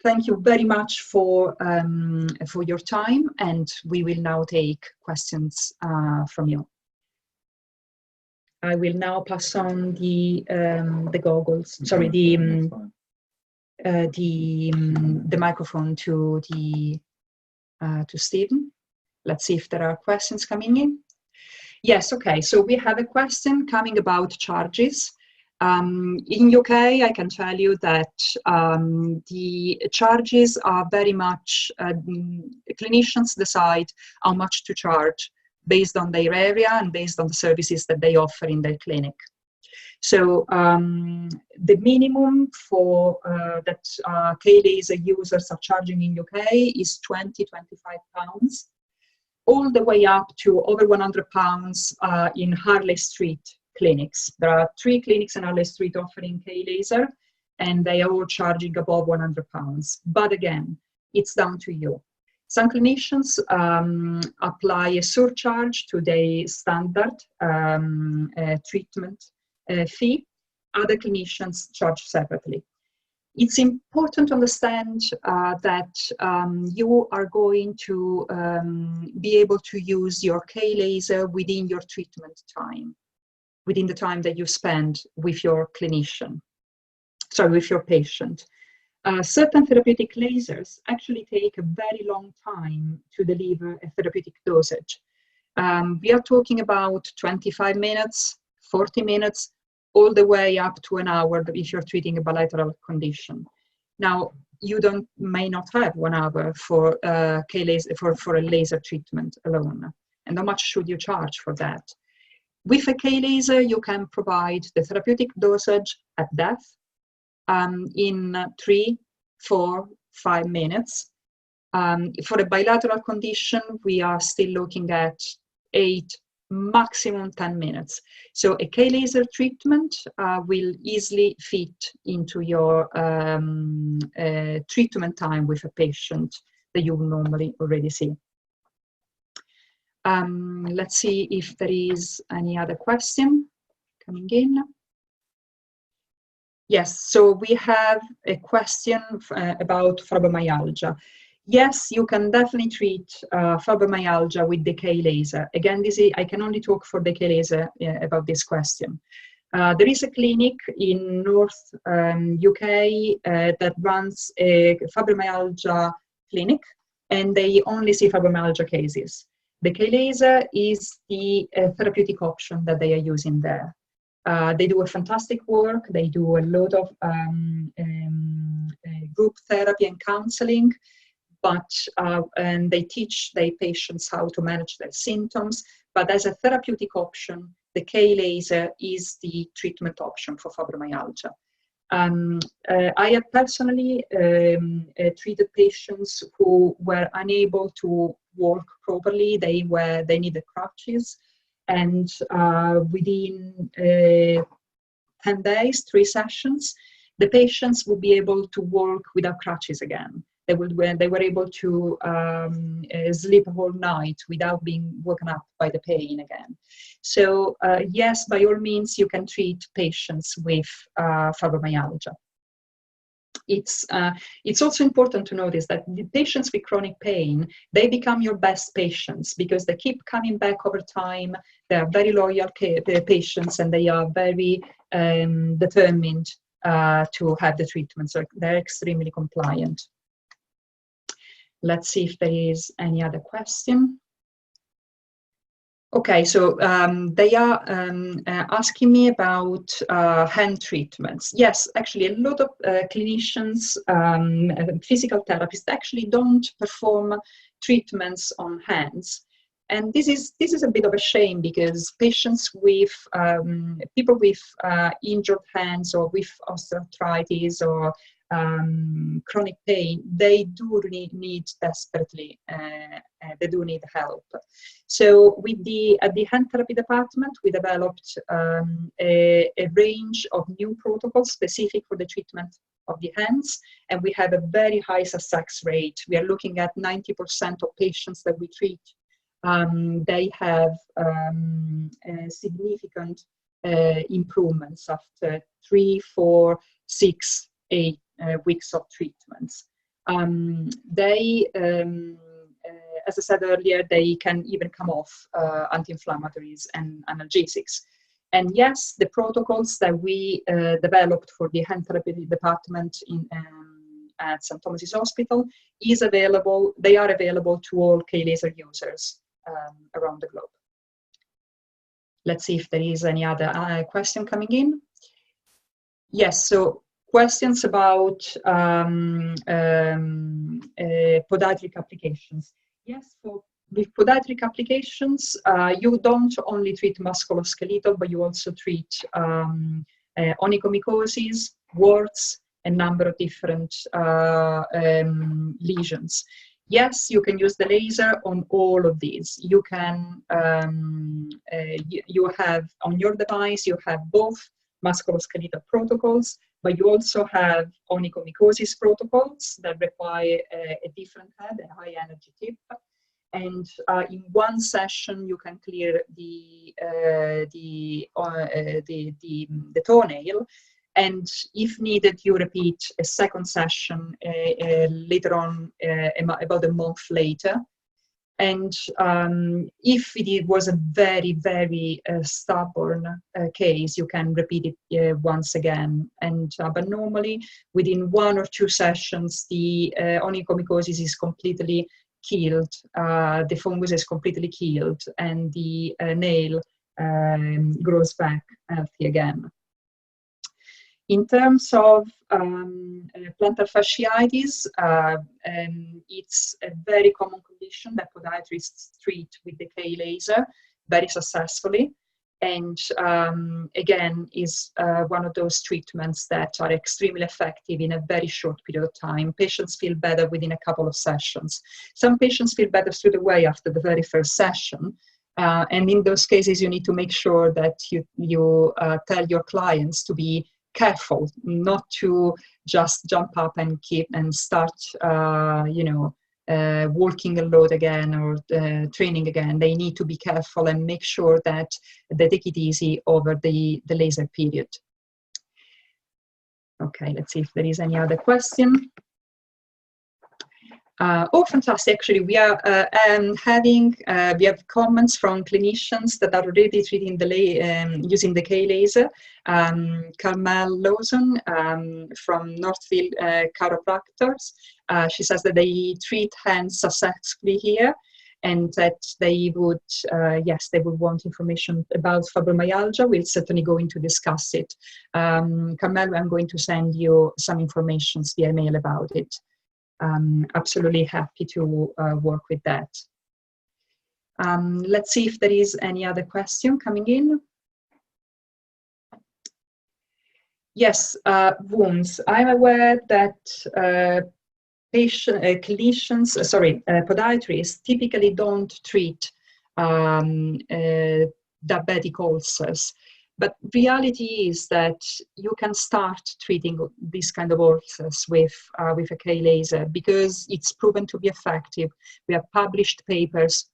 thank you very much for your time, and we will now take questions from you. I will now pass on the goggles. Sorry, the microphone to Stephen. Let's see if there are questions coming in. Yes, okay. So we have a question coming about charges. In UK, I can tell you that the charges are very much, clinicians decide how much to charge based on their area and based on the services that they offer in their clinic. So the minimum for that K-laser users are charging in UK is £20–25, all the way up to over £100 in Harley Street clinics. There are 3 clinics in Harley Street offering K-laser, and they are all charging above £100. But again, it's down to you. Some clinicians apply a surcharge to the standard treatment fee. Other clinicians charge separately. It's important to understand that you are going to be able to use your K-laser within your treatment time, within the time that you spend with your clinician, sorry, with your patient. Certain therapeutic lasers actually take a very long time to deliver a therapeutic dosage. We are talking about 25 minutes, 40 minutes, all the way up to an hour if you're treating a bilateral condition. Now, you may not have 1 hour for K-laser for a laser treatment alone. And how much should you charge for that? With a K-laser, you can provide the therapeutic dosage at depth in 3, 4, 5 minutes. For a bilateral condition, we are still looking at 8, maximum 10 minutes. So a K-laser treatment will easily fit into your treatment time with a patient that you normally already see. Let's see if there is any other question coming in. Yes, so we have a question about fibromyalgia. Yes, you can definitely treat fibromyalgia with the K-laser. Again, I can only talk for the K-laser about this question. There is a clinic in North UK that runs a fibromyalgia clinic, and they only see fibromyalgia cases. The K-laser is the therapeutic option that they are using there. They do a fantastic work. They do a lot of group therapy and counseling, and they teach their patients how to manage their symptoms. But as a therapeutic option, the K-laser is the treatment option for fibromyalgia. I have personally treated patients who were unable to walk properly. They needed crutches, and within 10 days, 3 sessions, the patients would be able to walk without crutches again. They were able to sleep a whole night without being woken up by the pain again. So yes, by all means, you can treat patients with fibromyalgia. It's also important to notice that the patients with chronic pain, they become your best patients because they keep coming back over time. They are very loyal patients, and they are very determined to have the treatment. So they're extremely compliant. Let's see if there is any other question. Okay, so they are asking me about hand treatments. Yes, actually, a lot of clinicians, physical therapists, actually don't perform treatments on hands. And this is a bit of a shame because patients with, people with injured hands or with osteoarthritis or chronic pain, they do need desperately, they do need help. So at the hand therapy department, we developed a range of new protocols specific for the treatment of the hands, and we have a very high success rate. We are looking at 90% of patients that we treat. They have significant improvements after 3, 4, 6, 8 weeks of treatments. As I said earlier, they can even come off anti-inflammatories and analgesics. And yes, the protocols that we developed for the hand therapy department at St. Thomas's Hospital is available. They are available to all K-laser users around the globe. Let's see if there is any other question coming in. Yes, so questions about podiatric applications. Yes, with podiatric applications, you don't only treat musculoskeletal, but you also treat onychomycosis, warts, a number of different lesions. Yes, you can use the laser on all of these. You can, you have on your device, you have both musculoskeletal protocols, but you also have onychomycosis protocols that require a different head, a high energy tip. And in one session, you can clear the toenail. And if needed, you repeat a second session later on, about a month later. And if it was a very, very stubborn case, you can repeat it once again. And but normally, within 1 or 2 sessions, the onychomycosis is completely healed, the fungus is completely healed, and the nail grows back healthy again. In terms of plantar fasciitis, it's a very common condition that podiatrists treat with the K-laser very successfully. And again, is one of those treatments that are extremely effective in a very short period of time. Patients feel better within a couple of sessions. Some patients feel better straight away after the very first session. And in those cases, you need to make sure that you tell your clients to be careful, not to just jump up and start, walking a load again or training again. They need to be careful and make sure that they take it easy over the laser period. Okay, let's see if there is any other question. Oh, fantastic! Actually, we are we have comments from clinicians that are already treating using the K-laser. Carmel Lawson from Northfield Chiropractors. She says that they treat hands successfully here, and that they would, yes, they would want information about fibromyalgia. We're certainly going to discuss it. Carmel, I'm going to send you some information via mail about it. Absolutely happy to work with that. Let's see if there is any other question coming in. Yes, wounds. I'm aware that podiatrists typically don't treat diabetic ulcers. But reality is that you can start treating these kind of ulcers with a K-laser because it's proven to be effective. We have published papers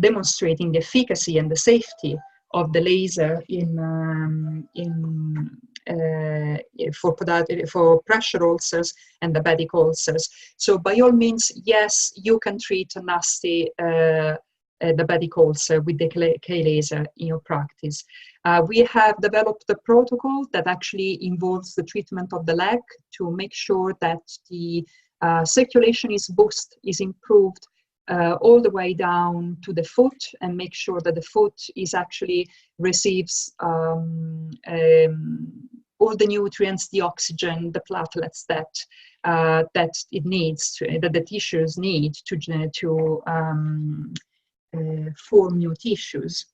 demonstrating the efficacy and the safety of the laser for pressure ulcers and diabetic ulcers. So by all means, yes, you can treat a nasty diabetic ulcer with the K-laser in your practice. We have developed a protocol that actually involves the treatment of the leg to make sure that the circulation is improved all the way down to the foot, and make sure that the foot is actually receives all the nutrients, the oxygen, the platelets that it needs, that the tissues need to form new tissues.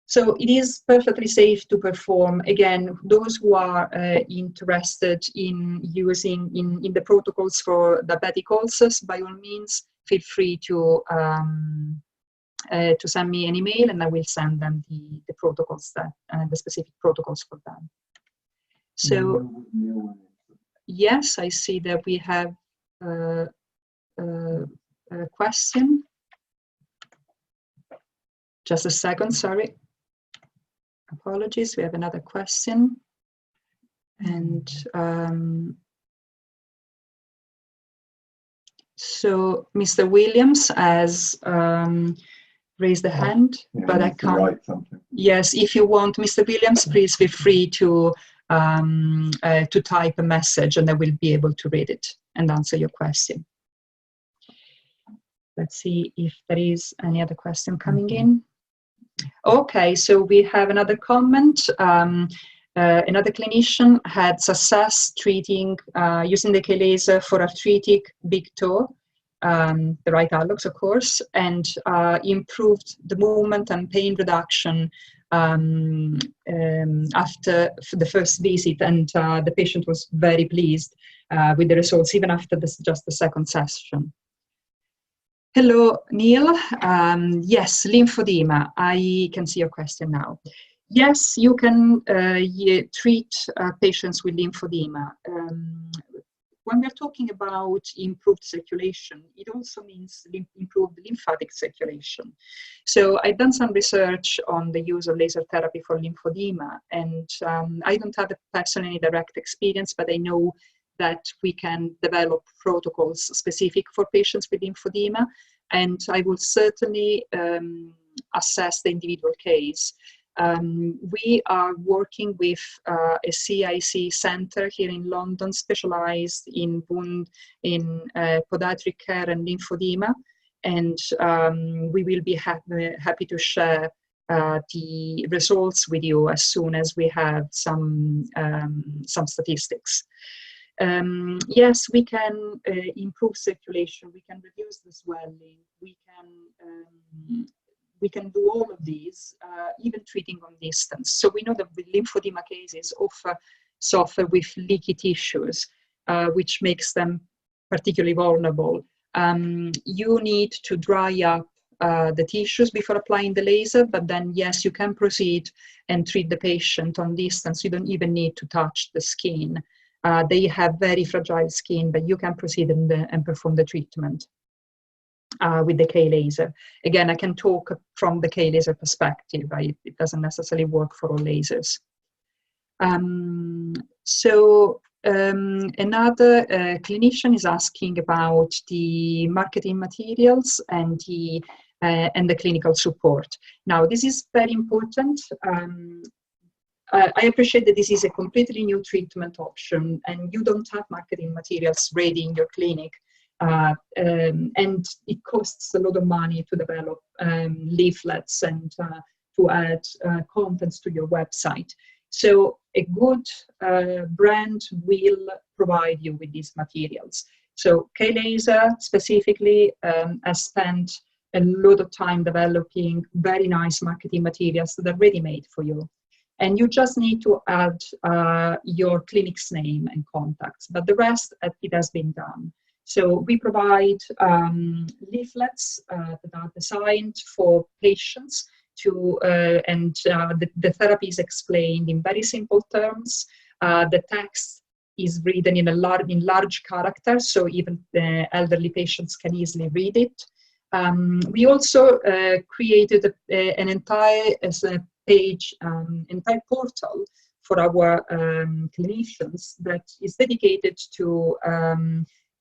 So it is perfectly safe to perform. Again, those who are interested in using in the protocols for diabetic ulcers, by all means, feel free to send me an email, and I will send them the protocols the specific protocols for them. So yes, I see that we have a question. Just a second, sorry. Apologies, we have another question. And So Mr. Williams has raised the hand, Yeah, but I can't. write something. Yes, if you want, Mr. Williams, please feel free to type a message, and I will be able to read it and answer your question. Let's see if there is any other question coming in. Okay, so we have another comment. Another clinician had success treating using the K laser for arthritic big toe, the right hallux, of course, and improved the movement and pain reduction after the first visit, and the patient was very pleased with the results even after just the second session. Hello, Neil. Yes, lymphedema. I can see your question now. Yes, you can treat patients with lymphedema. When we're talking about improved circulation, it also means improved lymphatic circulation. So I've done some research on the use of laser therapy for lymphedema, and I don't have personally direct experience, but I know that we can develop protocols specific for patients with lymphedema, and I will certainly assess the individual case. We are working with a CIC center here in London, specialized in podiatric care and lymphedema, and we will be happy to share the results with you as soon as we have some statistics. Yes, we can improve circulation, we can reduce the swelling, we can do all of these, even treating on distance. So we know that with lymphedema cases often suffer with leaky tissues, which makes them particularly vulnerable. You need to dry up the tissues before applying the laser, but then yes, you can proceed and treat the patient on distance. You don't even need to touch the skin. They have very fragile skin, but you can proceed and perform the treatment with the K laser. Again, I can talk from the K laser perspective. It doesn't necessarily work for all lasers. Another clinician is asking about the marketing materials and the clinical support. Now, this is very important. I appreciate that this is a completely new treatment option, and you don't have marketing materials ready in your clinic. And it costs a lot of money to develop leaflets and to add contents to your website. So a good brand will provide you with these materials. So K-Laser specifically has spent a lot of time developing very nice marketing materials that are ready-made for you. And you just need to add your clinic's name and contacts, but the rest, it has been done. So we provide leaflets that are designed for patients to, the therapy is explained in very simple terms. The text is written in large characters, so even the elderly patients can easily read it. We also created an entire page, entire portal for our clinicians that is dedicated to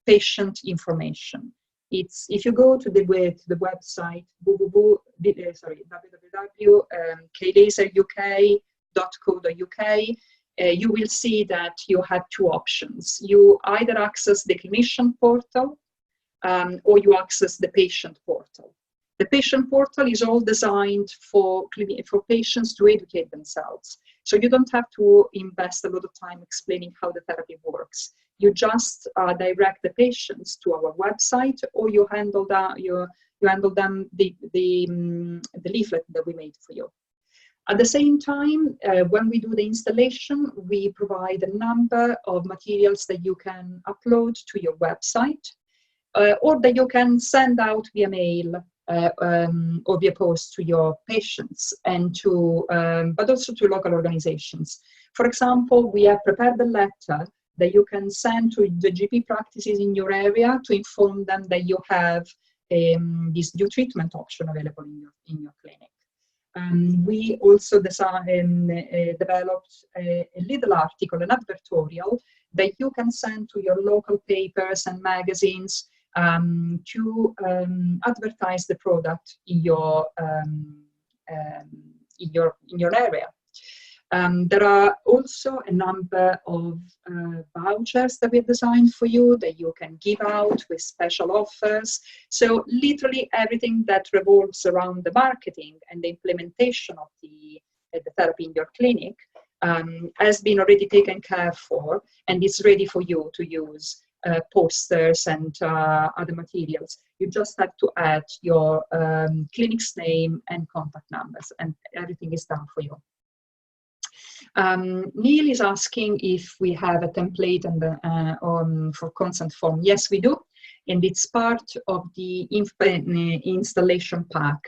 patient information. It's, if you go to the website www.klaseruk.co.uk, you will see that you have two options. You either access the clinician portal or you access the patient portal. The patient portal is all designed for patients to educate themselves. So you don't have to invest a lot of time explaining how the therapy works. You just direct the patients to our website, or you handle them the leaflet that we made for you. At the same time, when we do the installation, we provide a number of materials that you can upload to your website, or that you can send out via mail or via post to your patients, and to but also to local organizations. For example, we have prepared a letter that you can send to the GP practices in your area to inform them that you have this new treatment option available in your clinic. We also developed a little article, an advertorial, that you can send to your local papers and magazines to advertise the product in your area. There are also a number of vouchers that we've designed for you that you can give out with special offers. So literally everything that revolves around the marketing and the implementation of the therapy in your clinic has been already taken care for, and it's ready for you to use posters and other materials. You just have to add your clinic's name and contact numbers, and everything is done for you. Neil is asking if we have a template for consent form. Yes, we do, and it's part of the installation pack.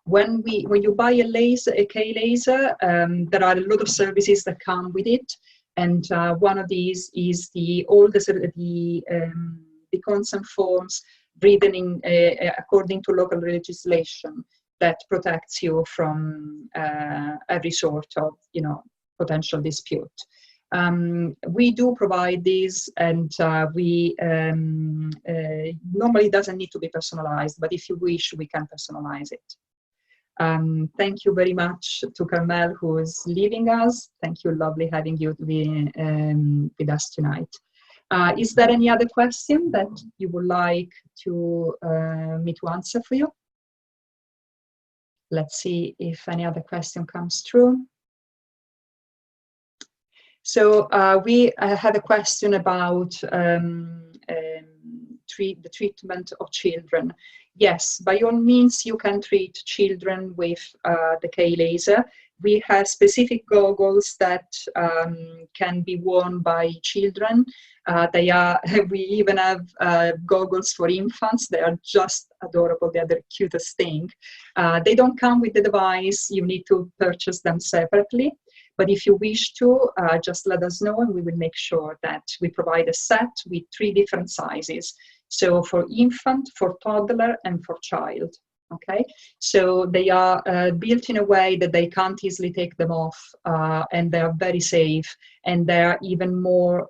When you buy a K laser, there are a lot of services that come with it, and one of these is all the consent forms written in according to local legislation that protects you from every sort of potential dispute. We do provide these, and we normally doesn't need to be personalized, but if you wish, we can personalize it. Thank you very much to Carmel, who is leaving us. Thank you, lovely having you to be with us tonight. Is there any other question that you would like me to answer for you? Let's see if any other question comes through. So we have a question about the treatment of children. Yes, by all means, you can treat children with the K laser. We have specific goggles that can be worn by children. We even have goggles for infants. They are just adorable. They're the cutest thing. They don't come with the device. You need to purchase them separately. But if you wish to, just let us know, and we will make sure that we provide a set with 3 different sizes. So for infant, for toddler, and for child. Okay, so they are built in a way that they can't easily take them off, and they are very safe, and they are even more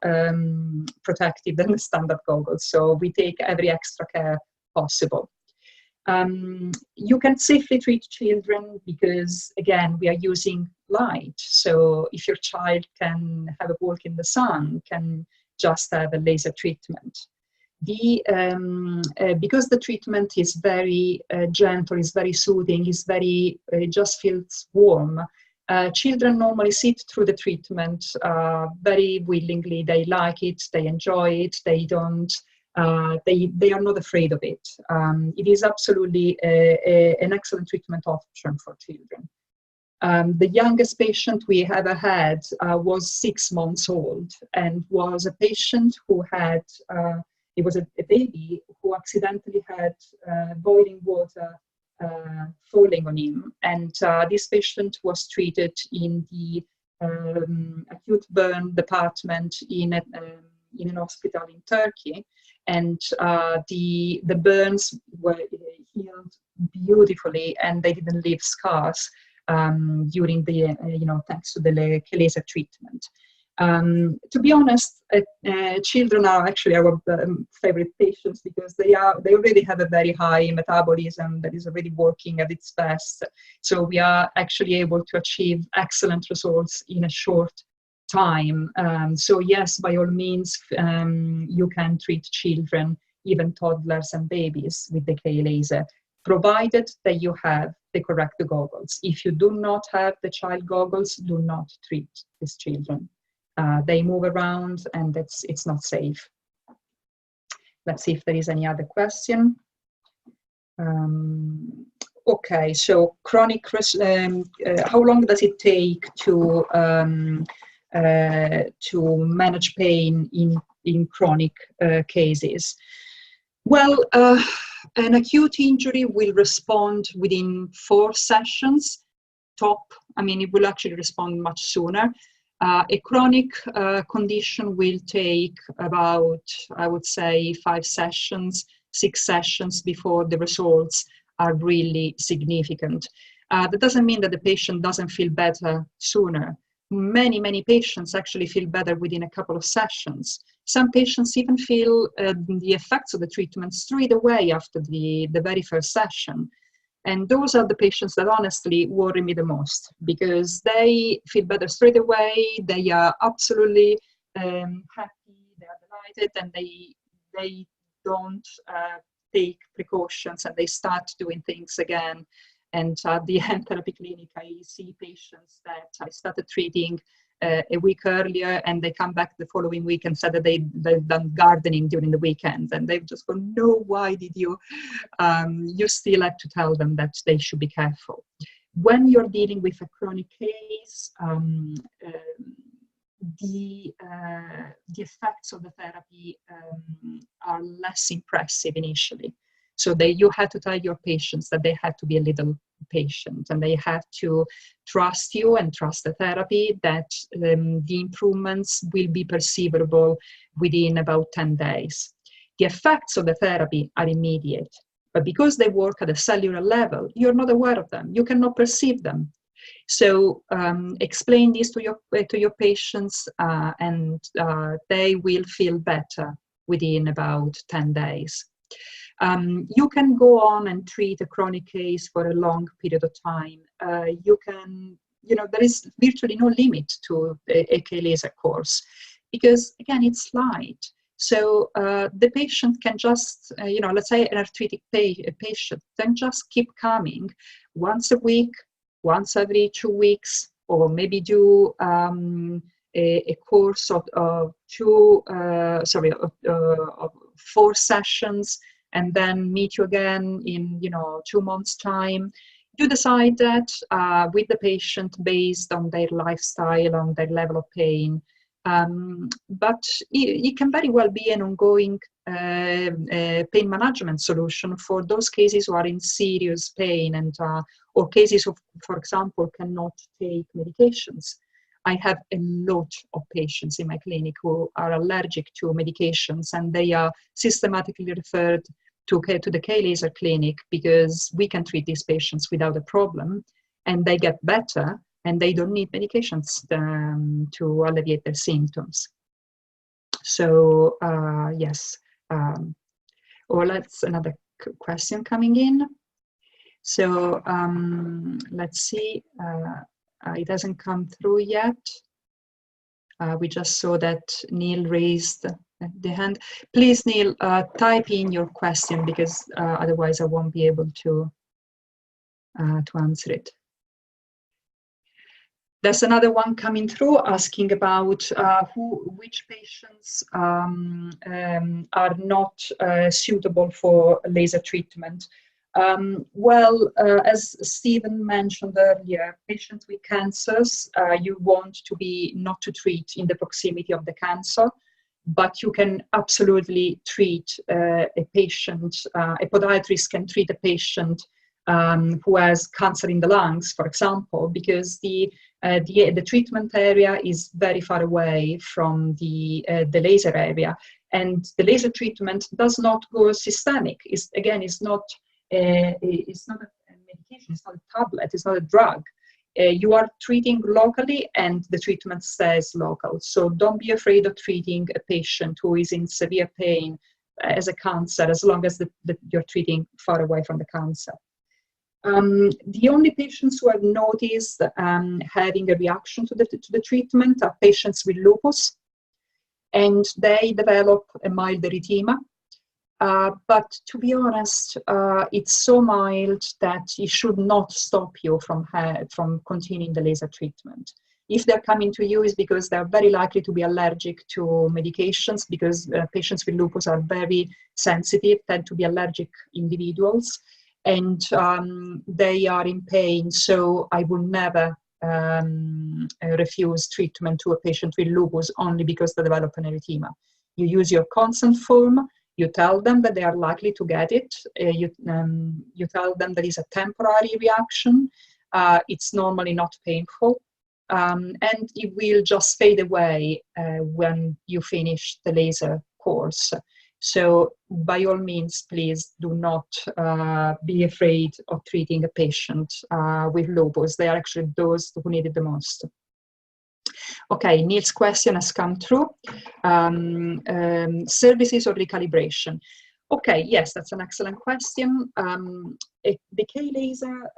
protective than the standard goggles. So we take every extra care possible. You can safely treat children because, again, we are using light. So if your child can have a walk in the sun, can just have a laser treatment. Because the treatment is very gentle, is very soothing, is very, it just feels warm. Children normally sit through the treatment very willingly. They like it, they enjoy it, they don't. They are not afraid of it. It is absolutely an excellent treatment option for children. The youngest patient we ever had was 6 months old, and was a patient who had, it was a baby who accidentally had boiling water falling on him. And this patient was treated in the acute burn department in an hospital in Turkey. And the burns were healed beautifully, and they didn't leave scars during the, thanks to the laser treatment. To be honest, children are actually our favorite patients because they already have a very high metabolism that is already working at its best. So we are actually able to achieve excellent results in a short time. So yes, by all means, you can treat children, even toddlers and babies, with the K laser, provided that you have the correct goggles. If you do not have the child goggles, do not treat these children. They move around, and it's not safe. Let's see if there is any other question. Okay, so chronic, how long does it take to manage pain in chronic cases? Well, an acute injury will respond within 4 sessions, top. I mean, it will actually respond much sooner. A chronic condition will take about, I would say, 5 sessions, 6 sessions before the results are really significant. That doesn't mean that the patient doesn't feel better sooner. many patients actually feel better within a couple of sessions. Some patients even feel the effects of the treatment straight away after the very first session. And those are the patients that honestly worry me the most, because they feel better straight away. They are absolutely happy, they are delighted, and they don't take precautions, and they start doing things again. And at the end therapy clinic, I see patients that I started treating a week earlier, and they come back the following week and said that they've done gardening during the weekend, and they've just gone, no, why did you? You still have to tell them that they should be careful. When you're dealing with a chronic case, the effects of the therapy are less impressive initially. So you had to tell your patients that they had to be a little patient, and they have to trust you and trust the therapy, that the improvements will be perceivable within about 10 days. The effects of the therapy are immediate, but because they work at a cellular level, you're not aware of them. You cannot perceive them. So explain this to your patients, and they will feel better within about 10 days. You can go on and treat a chronic case for a long period of time. There is virtually no limit to a K-laser course, because again, it's light. So the patient can just, let's say an arthritic patient, then just keep coming once a week, once every 2 weeks, or maybe do a course of 4 sessions, and then meet you again in 2 months' time. You decide that with the patient based on their lifestyle, on their level of pain. But it can very well be an ongoing pain management solution for those cases who are in serious pain, and or cases who, for example, cannot take medications. I have a lot of patients in my clinic who are allergic to medications, and they are systematically referred to the K-laser clinic, because we can treat these patients without a problem, and they get better, and they don't need medications to alleviate their symptoms. So yes, let's another question coming in. So let's see. It hasn't come through yet. We just saw that Neil raised the hand. Please, Neil, type in your question, because otherwise I won't be able to answer it. There's another one coming through asking about which patients are not suitable for laser treatment. As Stephen mentioned earlier, patients with cancers, you want to be not to treat in the proximity of the cancer, but you can absolutely treat a patient, a podiatrist can treat a patient who has cancer in the lungs, for example, because the treatment area is very far away from the laser area, and the laser treatment does not go systemic. It's not a medication, it's not a tablet, it's not a drug. You are treating locally, and the treatment stays local. So don't be afraid of treating a patient who is in severe pain as a cancer, as long as you're treating far away from the cancer. The only patients who have noticed having a reaction to the treatment are patients with lupus, and they develop a mild erythema. But to be honest, it's so mild that it should not stop you from continuing the laser treatment. If they're coming to you, is because they're very likely to be allergic to medications, because patients with lupus are very sensitive, tend to be allergic individuals, and they are in pain. So I will never refuse treatment to a patient with lupus only because they develop an erythema. You use your consent form. You tell them that they are likely to get it. You tell them that it's a temporary reaction. It's normally not painful. And it will just fade away when you finish the laser course. So by all means, please do not be afraid of treating a patient with lupus. They are actually those who need it the most. Okay, Neil's question has come through. Services or recalibration? Okay, yes, that's an excellent question. The K laser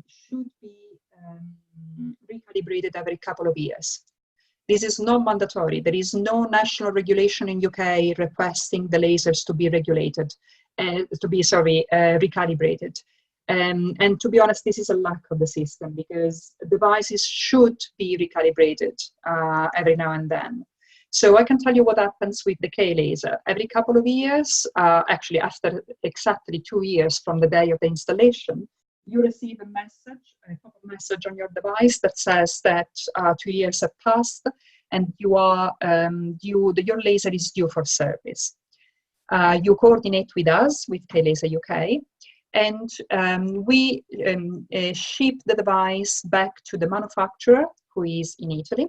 should be recalibrated every couple of years. This is not mandatory. There is no national regulation in UK requesting the lasers to be regulated, recalibrated. And to be honest, this is a lack of the system, because devices should be recalibrated every now and then. So I can tell you what happens with the K laser. Every couple of years, actually after exactly 2 years from the day of the installation, you receive a message, a pop-up message on your device that says that 2 years have passed and your laser is due for service. You coordinate with us, with K Laser UK, and we ship the device back to the manufacturer, who is in Italy,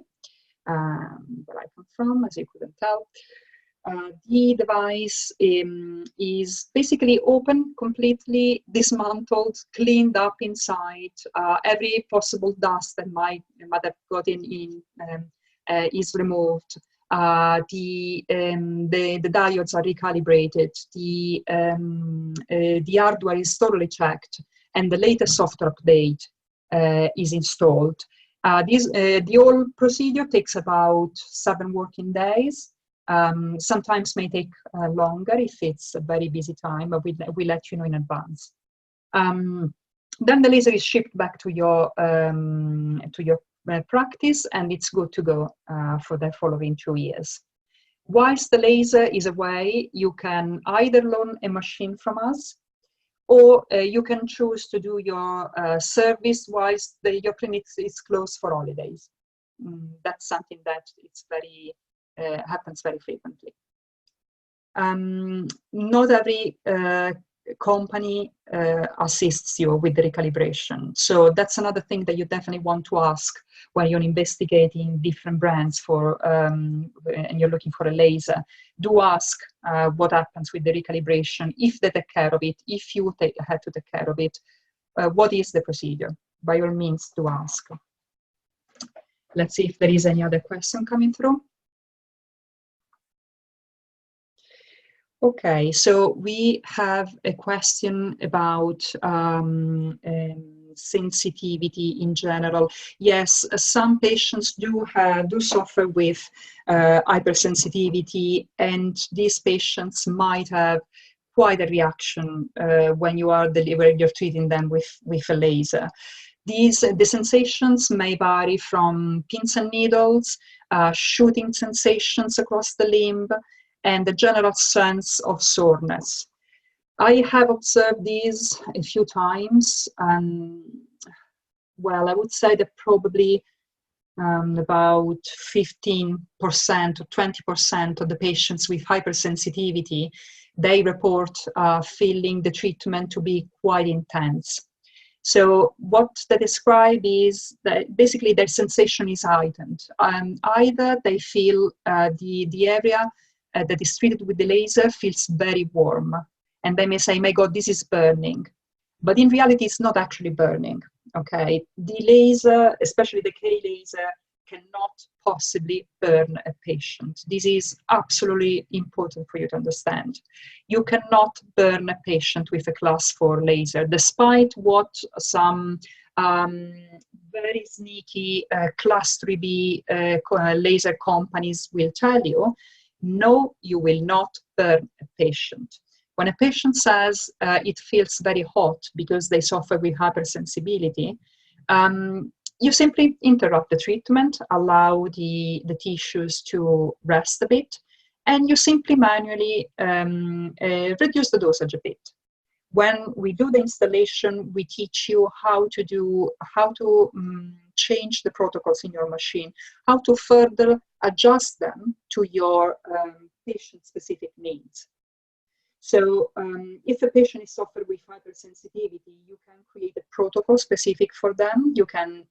where I come from, as you couldn't tell. The device is basically open, completely dismantled, cleaned up inside. Every possible dust that might have gotten in is removed. The diodes are recalibrated. The hardware is thoroughly checked, and the latest software update is installed. The whole procedure takes about 7 working days. Sometimes may take longer if it's a very busy time, but we let you know in advance. Then the laser is shipped back to your practice, and it's good to go for the following 2 years. Whilst the laser is away, you can either loan a machine from us, or you can choose to do your service whilst your clinic is closed for holidays. That's something that it's very happens very frequently. Not every company assists you with the recalibration, so that's another thing that you definitely want to ask when you're investigating different brands for and you're looking for a laser. Do ask what happens with the recalibration, if they take care of it, if you had to take care of it, what is the procedure? By all means, do ask. Let's see if there is any other question coming through. Okay, so we have a question about sensitivity in general. Yes, some patients do suffer with hypersensitivity, and these patients might have quite a reaction when you're treating them with a laser. The sensations may vary from pins and needles, shooting sensations across the limb, and the general sense of soreness. I have observed these a few times, well, I would say that probably about 15% or 20% of the patients with hypersensitivity, they report feeling the treatment to be quite intense. So what they describe is that basically their sensation is heightened. Either they feel the area that is treated with the laser feels very warm, and they may say, my God, this is burning. But in reality, it's not actually burning, okay? The laser, especially the K laser, cannot possibly burn a patient. This is absolutely important for you to understand. You cannot burn a patient with a class 4 laser, despite what some very sneaky class 3B laser companies will tell you. No, you will not burn a patient. When a patient says it feels very hot because they suffer with hypersensibility, you simply interrupt the treatment, allow the tissues to rest a bit, and you simply manually reduce the dosage a bit. When we do the installation, we teach you how to change the protocols in your machine, how to further adjust them to your patient-specific needs. So if a patient is suffering with hypersensitivity, you can create a protocol specific for them. You can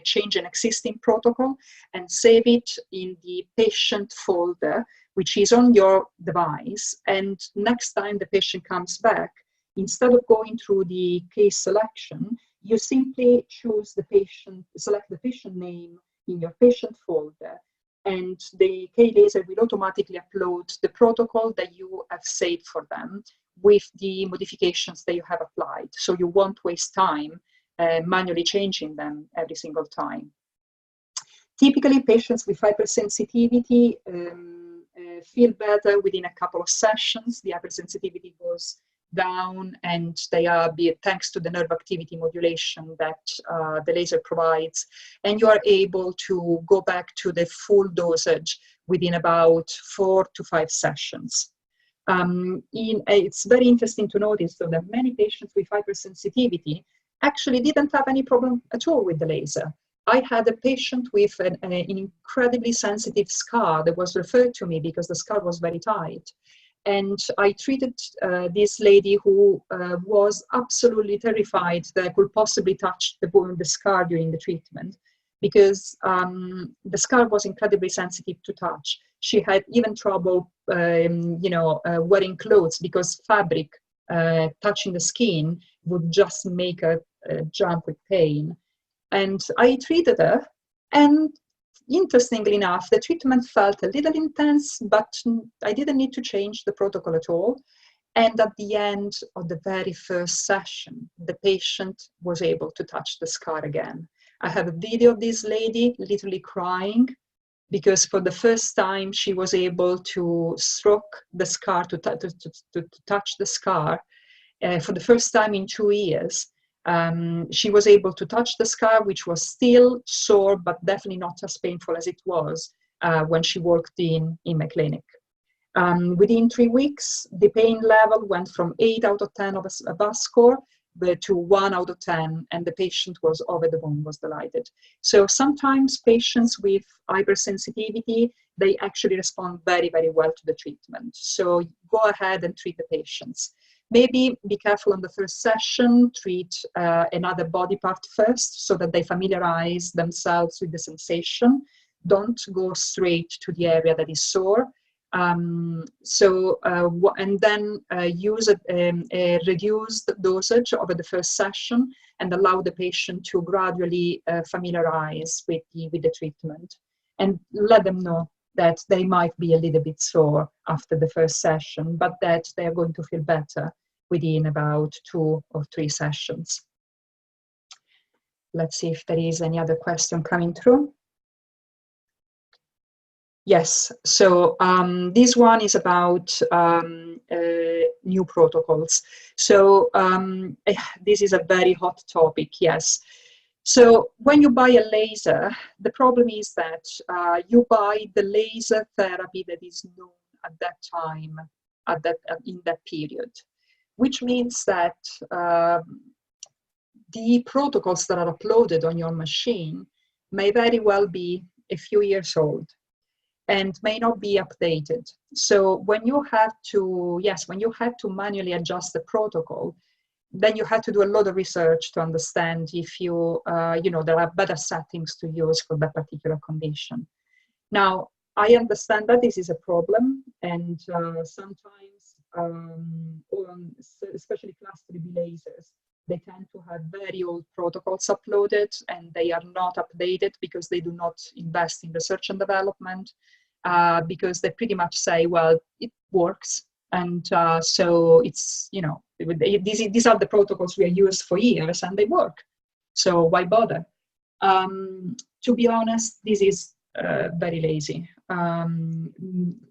change an existing protocol and save it in the patient folder, which is on your device. And next time the patient comes back, instead of going through the case selection, you simply choose the patient, select the patient name in your patient folder, and the K-Laser will automatically upload the protocol that you have saved for them with the modifications that you have applied. So you won't waste time manually changing them every single time. Typically, patients with hypersensitivity feel better within a couple of sessions. The hypersensitivity goes down, and they are, thanks to the nerve activity modulation that the laser provides, and you are able to go back to the full dosage within about 4 to 5 sessions. It's very interesting to notice, though, that many patients with hypersensitivity actually didn't have any problem at all with the laser. I had a patient with an incredibly sensitive scar that was referred to me because the scar was very tight. And I treated this lady who was absolutely terrified that I could possibly touch the scar during the treatment, because the scar was incredibly sensitive to touch. She had even trouble, wearing clothes, because fabric touching the skin would just make her jump with pain. And I treated her, and interestingly enough, the treatment felt a little intense, but I didn't need to change the protocol at all. And at the end of the very first session, the patient was able to touch the scar again. I have a video of this lady literally crying, because for the first time she was able to stroke the scar, to touch the scar. For the first time in 2 years. She was able to touch the scar, which was still sore, but definitely not as painful as it was when she walked in my clinic. Within 3 weeks, the pain level went from 8 out of 10 of a VAS score to 1 out of 10, and the patient was over the moon, was delighted. So sometimes patients with hypersensitivity, they actually respond very, very well to the treatment. So go ahead and treat the patients. Maybe be careful on the first session, treat another body part first so that they familiarize themselves with the sensation. Don't go straight to the area that is sore. And then use a reduced dosage over the first session, and allow the patient to gradually familiarize with the treatment, and let them know that they might be a little bit sore after the first session, but that they are going to feel better within about 2 or 3 sessions. Let's see if there is any other question coming through. Yes, so this one is about new protocols. So this is a very hot topic, yes. So when you buy a laser, the problem is that you buy the laser therapy that is known at that time, in that period, which means that the protocols that are uploaded on your machine may very well be a few years old and may not be updated. So when you have to, when you have to manually adjust the protocol, then you have to do a lot of research to understand if there are better settings to use for that particular condition. Now, I understand that this is a problem, and sometimes, especially class 3B lasers, they tend to have very old protocols uploaded, and they are not updated because they do not invest in research and development, because they pretty much say, well, it works. And so it's, these are the protocols we are used for years, and they work. So why bother? To be honest, this is very lazy.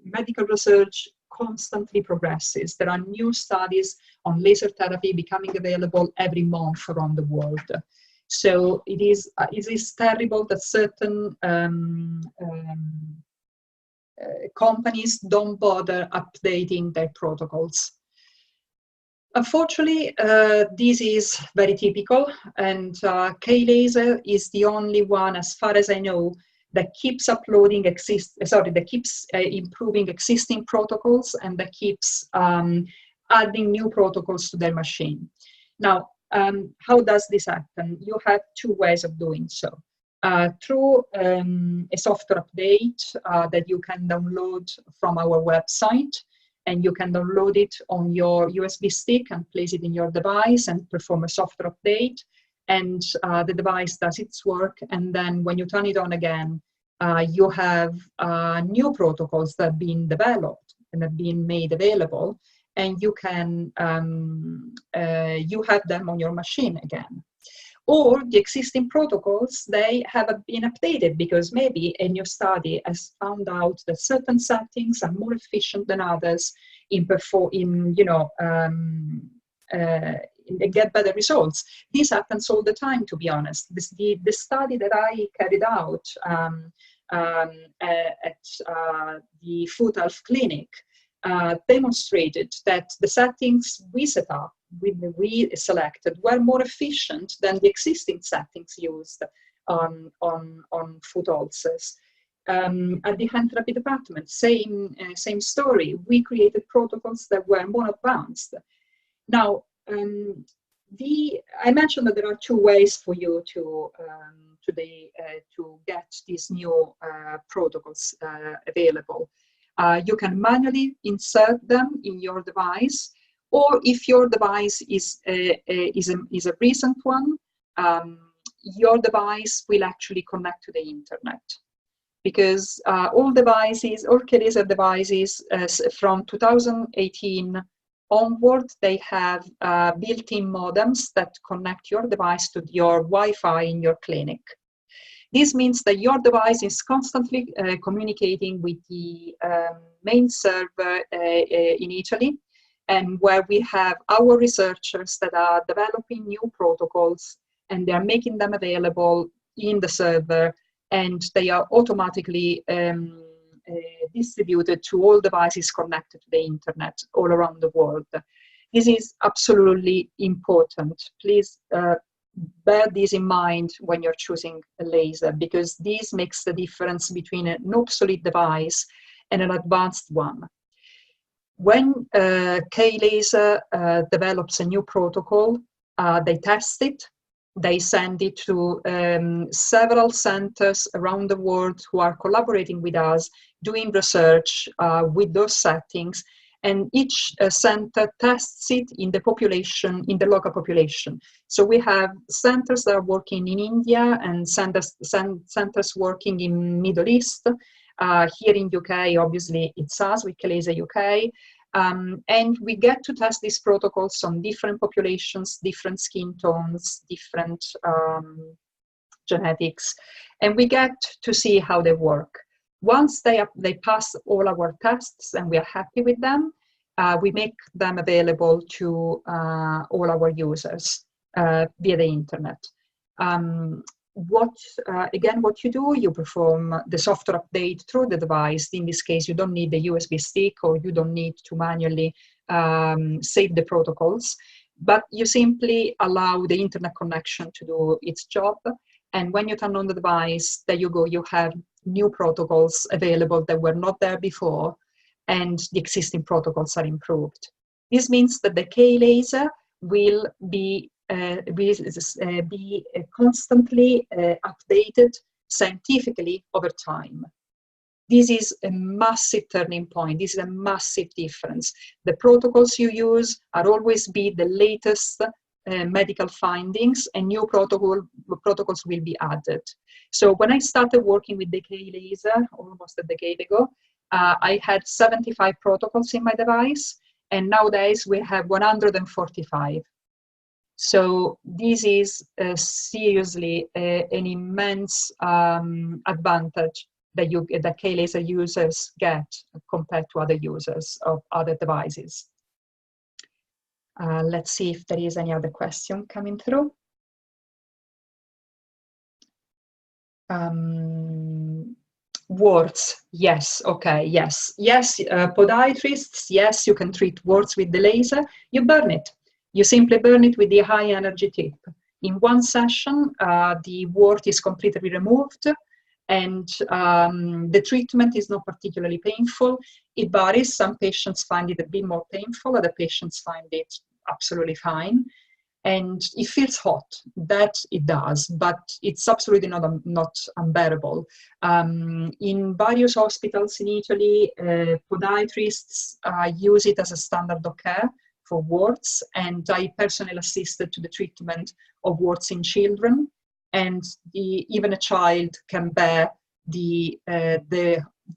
Medical research constantly progresses. There are new studies on laser therapy becoming available every month around the world. So it is terrible that certain companies don't bother updating their protocols. Unfortunately, this is very typical, and K-Laser is the only one, as far as I know, that keeps improving existing protocols, and that keeps adding new protocols to their machine. Now, how does this happen? You have 2 ways of doing so. Through a software update that you can download from our website, and you can download it on your USB stick and place it in your device and perform a software update. and the device does its work, and then when you turn it on again, you have new protocols that have been developed and have been made available, and you can you have them on your machine again. Or the existing protocols, they have been updated because maybe a new study has found out that certain settings are more efficient than others in get better results. This happens all the time, to be honest. The study that I carried out at the Foot Health Clinic demonstrated that the settings we set up, we selected, were more efficient than the existing settings used on foot ulcers. At the hand therapy department, same story. We created protocols that were more advanced. Now, I mentioned that there are two ways for you to get these new protocols available. You can manually insert them in your device, or if your device is a recent one, your device will actually connect to the internet. Because all Chierchia devices from 2018 onward, they have built-in modems that connect your device to your Wi-Fi in your clinic. This means that your device is constantly communicating with the main server in Italy, and where we have our researchers that are developing new protocols, and they are making them available in the server, and they are automatically distributed to all devices connected to the internet all around the world. This is absolutely important. Please bear this in mind when you're choosing a laser, because this makes the difference between an obsolete device and an advanced one. When K-Laser develops a new protocol, they test it. They send it to several centers around the world who are collaborating with us, doing research with those settings, and each center tests it in the population, in the local population. So we have centers that are working in India and centers working in Middle East. Here in UK, obviously, it's us with K-Laser UK. And we get to test these protocols on different populations, different skin tones, different genetics, and we get to see how they work. Once they pass all our tests and we are happy with them, we make them available to all our users via the internet. What you do, you perform the software update through the device. In this case, you don't need the USB stick, or you don't need to manually save the protocols, but you simply allow the internet connection to do its job. And when you turn on the device, there you go, you have new protocols available that were not there before, and the existing protocols are improved. This means that the K-Laser will be constantly updated scientifically over time. This is a massive turning point. This is a massive difference. The protocols you use are always be the latest medical findings, and new protocols will be added. So when I started working with the K-Laser almost a decade ago, I had 75 protocols in my device, and nowadays we have 145. So this is seriously an immense advantage that K-Laser users get compared to other users of other devices. Let's see if there is any other question coming through. Warts, yes, okay, yes. Yes, podiatrists, yes, you can treat warts with the laser. You burn it. You simply burn it with the high energy tip. In one session, the wart is completely removed, and the treatment is not particularly painful. It varies. Some patients find it a bit more painful, other patients find it absolutely fine. And it feels hot, that it does, but it's absolutely not unbearable. In various hospitals in Italy, podiatrists use it as a standard of care for warts, and I personally assisted to the treatment of warts in children. And even a child can bear the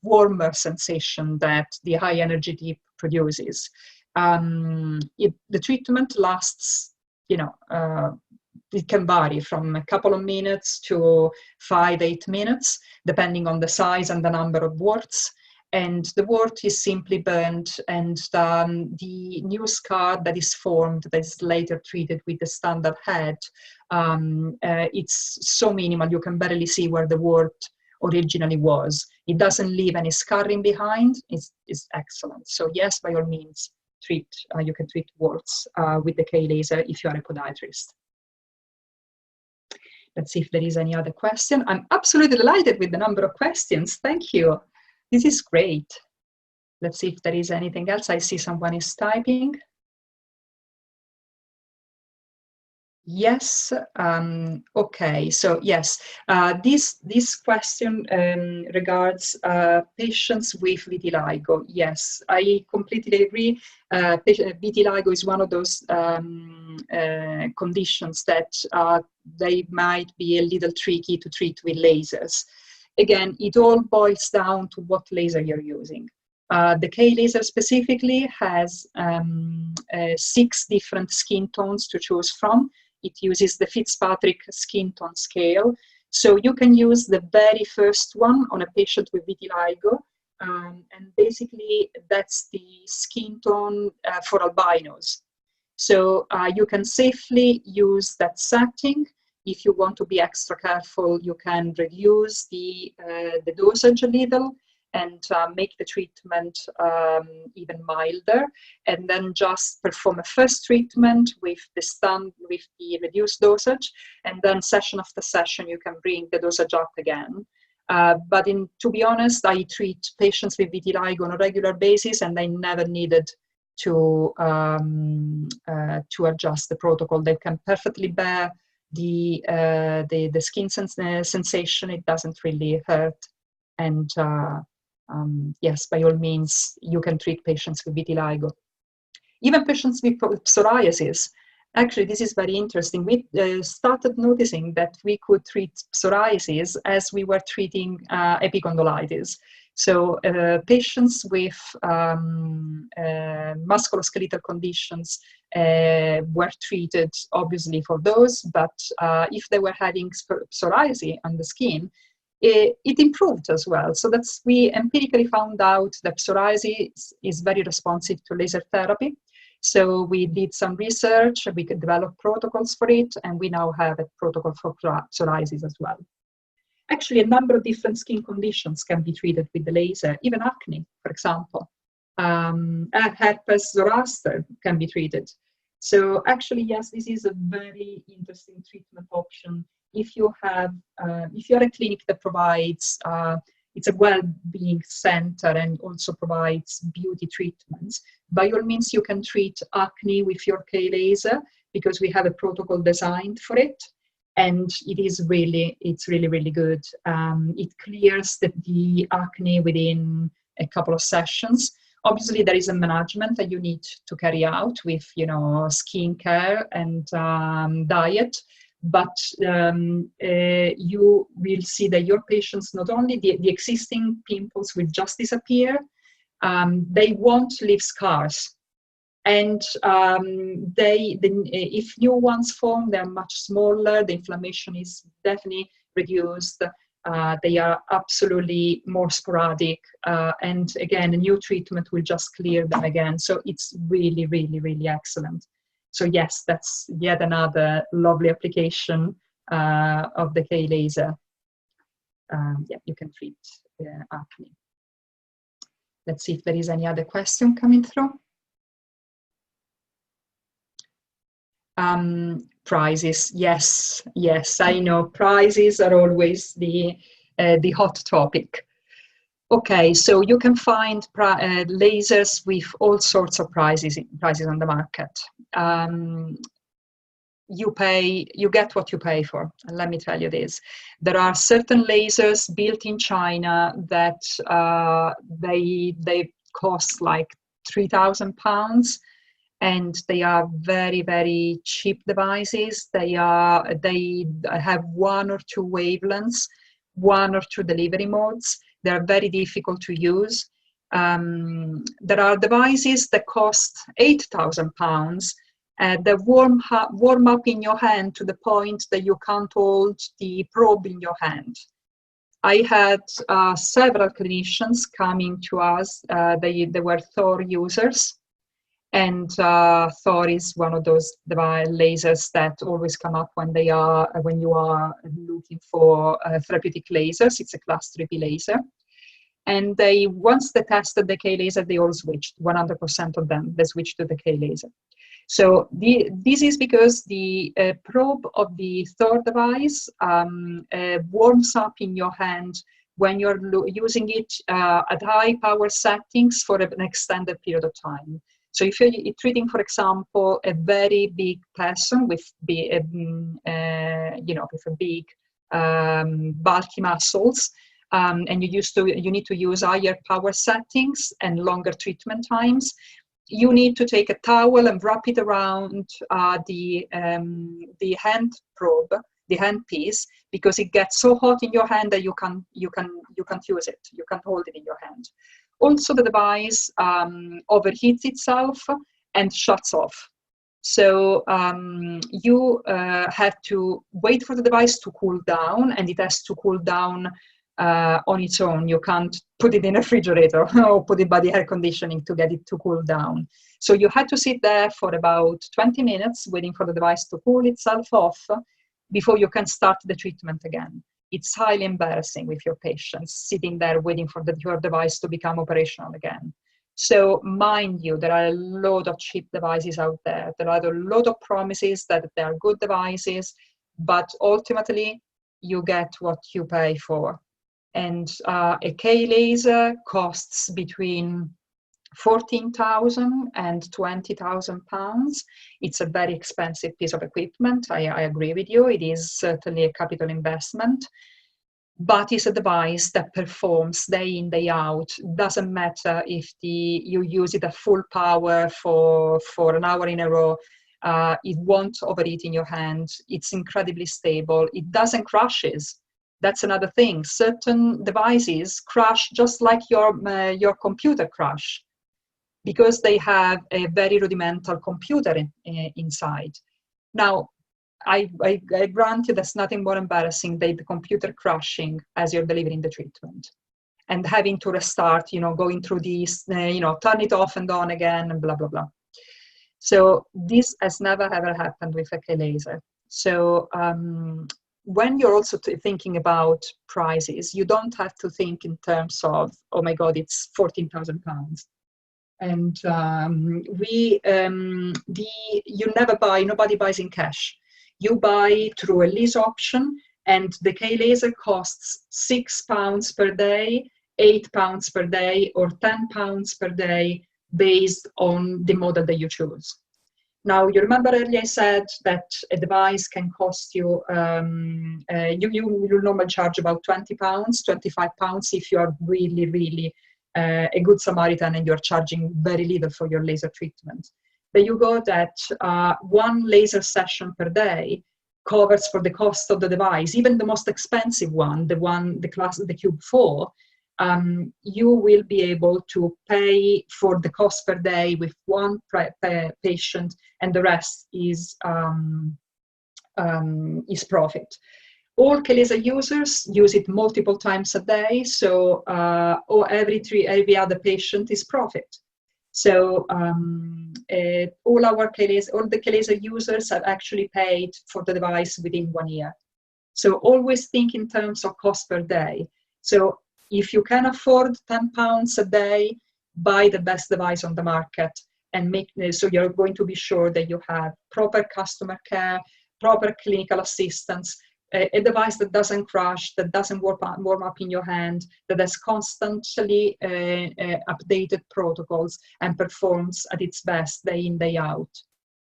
warmer sensation that the high energy dip produces. The treatment lasts, it can vary from a couple of minutes to 5-8 minutes, depending on the size and the number of warts. And the wart is simply burned, and the new scar that is formed, that is later treated with the standard head, it's so minimal you can barely see where the wart originally was. It doesn't leave any scarring behind. It's excellent. So yes, by all means, you can treat warts with the K laser if you are a podiatrist. Let's see if there is any other question. I'm absolutely delighted with the number of questions. Thank you. This is great. Let's see if there is anything else. I see someone is typing. Yes. Okay. So yes, this question regards patients with vitiligo. Yes, I completely agree. Vitiligo is one of those conditions that they might be a little tricky to treat with lasers. Again, it all boils down to what laser you're using. The K laser specifically has 6 different skin tones to choose from. It uses the Fitzpatrick skin tone scale. So you can use the very first one on a patient with vitiligo. And basically, that's the skin tone for albinos. So you can safely use that setting. If you want to be extra careful, you can reduce the dosage a little and make the treatment even milder, and then just perform a first treatment with the reduced dosage, and then session after session you can bring the dosage up again. But to be honest, I treat patients with vitiligo on a regular basis, and I never needed to adjust the protocol. They can perfectly bear the skin sensation. It doesn't really hurt, and yes, by all means, you can treat patients with vitiligo. Even patients with psoriasis. Actually, this is very interesting. We started noticing that we could treat psoriasis as we were treating epicondylitis. So patients with musculoskeletal conditions were treated, obviously, for those, but if they were having psoriasis on the skin, it improved as well. So we empirically found out that psoriasis is very responsive to laser therapy. So we did some research, we could develop protocols for it, and we now have a protocol for psoriasis as well. Actually, a number of different skin conditions can be treated with the laser, even acne, for example. Herpes zoster can be treated. So actually, yes, this is a very interesting treatment option. If you're a clinic that provides, it's a well-being center and also provides beauty treatments, by all means, you can treat acne with your K laser because we have a protocol designed for it. And it's really, really good. It clears the acne within a couple of sessions. Obviously, there is a management that you need to carry out with, skin care and diet. But you will see that your patients, not only the existing pimples will just disappear, they won't leave scars. And if new ones form, they're much smaller. The inflammation is definitely reduced. They are absolutely more sporadic. And again, a new treatment will just clear them again. So it's really, really, really excellent. So yes, that's yet another lovely application of the K laser. Yeah, you can treat acne. Let's see if there is any other question coming through. Prices, yes, I know prices are always the hot topic. Okay, so you can find lasers with all sorts of prices on the market. You get what you pay for. And let me tell you this: there are certain lasers built in China that they cost like £3,000. and they are very, very cheap devices. They have 1 or 2 wavelengths, 1 or 2 delivery modes. They are very difficult to use. There are devices that cost £8,000 that warm up in your hand to the point that you can't hold the probe in your hand. I had several clinicians coming to us. They were Thor users, and Thor is one of those lasers that always come up when you are looking for therapeutic lasers. It's a class 3B laser. And once they tested the K laser, they all switched. 100% of them, they switched to the K laser. So this is because the probe of the Thor device warms up in your hand when you're using it at high power settings for an extended period of time. So if you're treating, for example, a very big person with big bulky muscles, and you need to use higher power settings and longer treatment times, you need to take a towel and wrap it around the hand probe, the hand piece, because it gets so hot in your hand that you can't use it. You can't hold it in your hand. Also, the device overheats itself and shuts off. So you have to wait for the device to cool down, and it has to cool down on its own. You can't put it in a refrigerator or put it by the air conditioning to get it to cool down. So you had to sit there for about 20 minutes waiting for the device to cool itself off before you can start the treatment again. It's highly embarrassing with your patients sitting there waiting for your device to become operational again. So mind you, there are a lot of cheap devices out there. There are a lot of promises that they are good devices, but ultimately you get what you pay for. And a K laser costs between £14,000 and £20,000. It's a very expensive piece of equipment. I agree with you. It is certainly a capital investment, but it's a device that performs day in, day out. Doesn't matter if you use it at full power for an hour in a row. It won't overheat in your hand. It's incredibly stable. It doesn't crashes. That's another thing. Certain devices crash just like your computer crash, because they have a very rudimental computer inside. Now, I grant you that's nothing more embarrassing than the computer crashing as you're delivering the treatment and having to restart, going through these, turn it off and on again and blah, blah, blah. So this has never ever happened with a K laser. So when you're also thinking about prices, you don't have to think in terms of, oh my God, it's £14,000. And nobody buys in cash. You buy through a lease option, and the K laser costs £6 per day, £8 per day, or £10 per day based on the model that you choose. Now, you remember earlier I said that a device can cost you, you normally charge about £20, £25 if you are really, really a good Samaritan and you're charging very little for your laser treatment. But you go that one laser session per day covers for the cost of the device, even the most expensive one, the Cube 4, you will be able to pay for the cost per day with one patient, and the rest is profit. All K laser users use it multiple times a day, so or every other patient is profit. So all the K laser users have actually paid for the device within 1 year. So always think in terms of cost per day. So if you can afford £10 a day, buy the best device on the market, and so you're going to be sure that you have proper customer care, proper clinical assistance, a device that doesn't crash, that doesn't warm up in your hand, that has constantly updated protocols and performs at its best day in, day out.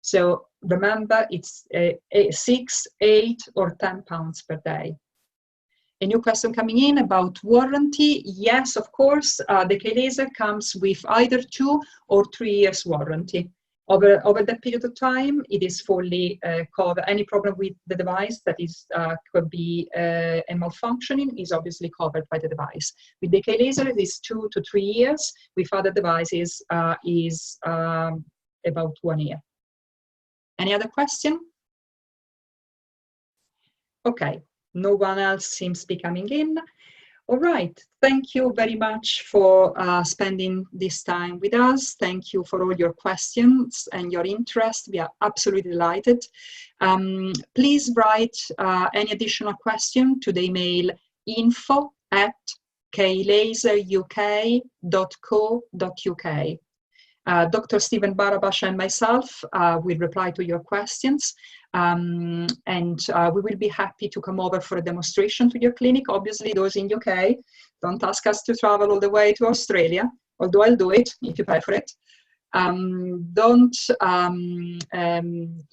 So remember, it's 6, 8, or £10 per day. A new question coming in about warranty. Yes, of course, the K laser comes with either 2 or 3 years warranty Over that period of time, it is fully covered. Any problem with the device that is could be a malfunctioning is obviously covered by the device. With the K-laser, it is 2 to 3 years. With other devices, is about 1 year. Any other question? Okay, no one else seems to be coming in. All right, thank you very much for spending this time with us. Thank you for all your questions and your interest. We are absolutely delighted. Please write any additional question to the email info@klaseruk.co.uk. Dr. Stephen Barabash and myself will reply to your questions, and we will be happy to come over for a demonstration to your clinic. Obviously, those in UK, don't ask us to travel all the way to Australia, although I'll do it if you pay for it.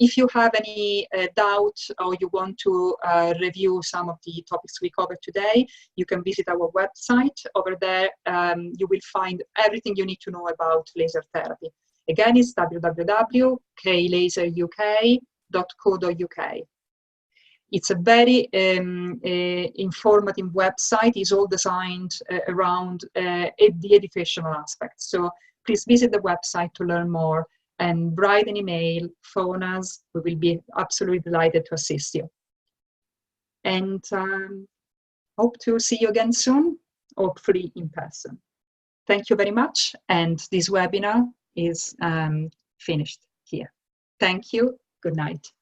If you have any doubt or you want to review some of the topics we covered today, you can visit our website. Over there, you will find everything you need to know about laser therapy. Again, it's www.klaseruk.co.uk. It's a very informative website. It's all designed around the educational aspect. So please visit the website to learn more and write an email, phone us. We will be absolutely delighted to assist you. And hope to see you again soon, hopefully in person. Thank you very much. And this webinar is finished here. Thank you. Good night.